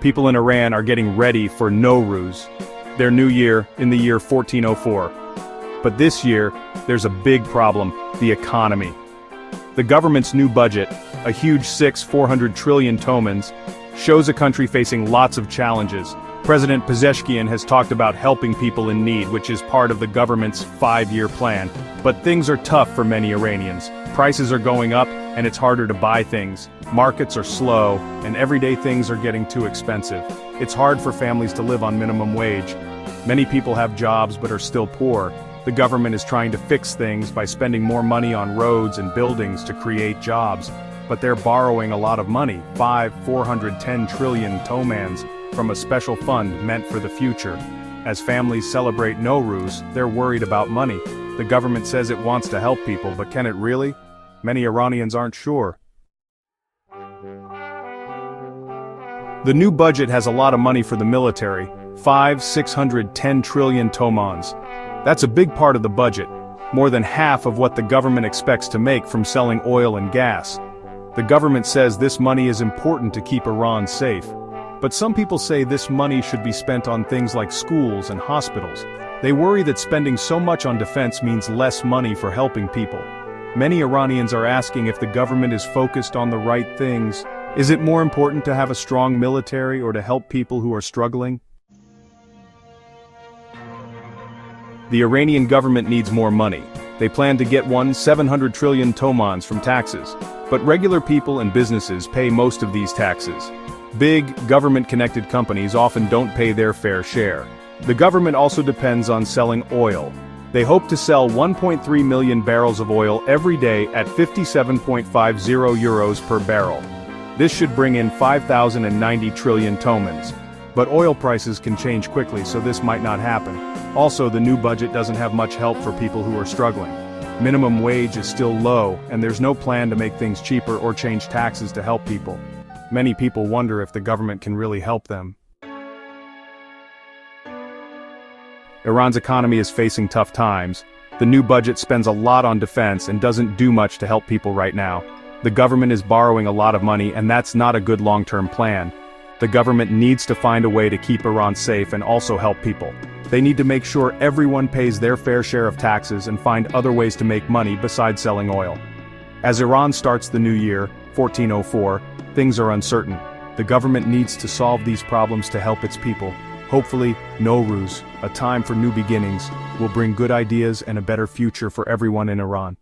People in Iran are getting ready for Nowruz, their new year in the year 1404. But this year, there's a big problem: the economy. The government's new budget, a huge 400 trillion tomans, shows a country facing lots of challenges. President Pezeshkian has talked about helping people in need, which is part of the government's 5-year plan. But things are tough for many Iranians. Prices are going up, and it's harder to buy things. Markets are slow, and everyday things are getting too expensive. It's hard for families to live on minimum wage. Many people have jobs but are still poor. The government is trying to fix things by spending more money on roads and buildings to create jobs. But they're borrowing a lot of money, 410 trillion tomans, from a special fund meant for the future. As families celebrate Nowruz, they're worried about money. The government says it wants to help people, but can it really? Many Iranians aren't sure. The new budget has a lot of money for the military, 610 trillion tomans. That's a big part of the budget, more than half of what the government expects to make from selling oil and gas. The government says this money is important to keep Iran safe. But some people say this money should be spent on things like schools and hospitals. They worry that spending so much on defense means less money for helping people. Many Iranians are asking if the government is focused on the right things. Is it more important to have a strong military or to help people who are struggling? The Iranian government needs more money. They plan to get 700 trillion tomans from taxes. But regular people and businesses pay most of these taxes. Big, government-connected companies often don't pay their fair share. The government also depends on selling oil. They hope to sell 1.3 million barrels of oil every day at 57.50 euros per barrel. This should bring in 5,090 trillion tomans. But oil prices can change quickly, so this might not happen. Also, the new budget doesn't have much help for people who are struggling. Minimum wage is still low, and there's no plan to make things cheaper or change taxes to help people. Many people wonder if the government can really help them. Iran's economy is facing tough times. The new budget spends a lot on defense and doesn't do much to help people right now. The government is borrowing a lot of money, and that's not a good long-term plan. The government needs to find a way to keep Iran safe and also help people. They need to make sure everyone pays their fair share of taxes and find other ways to make money besides selling oil. As Iran starts the new year, 1404, things are uncertain. The government needs to solve these problems to help its people. Hopefully, Nowruz, a time for new beginnings, will bring good ideas and a better future for everyone in Iran.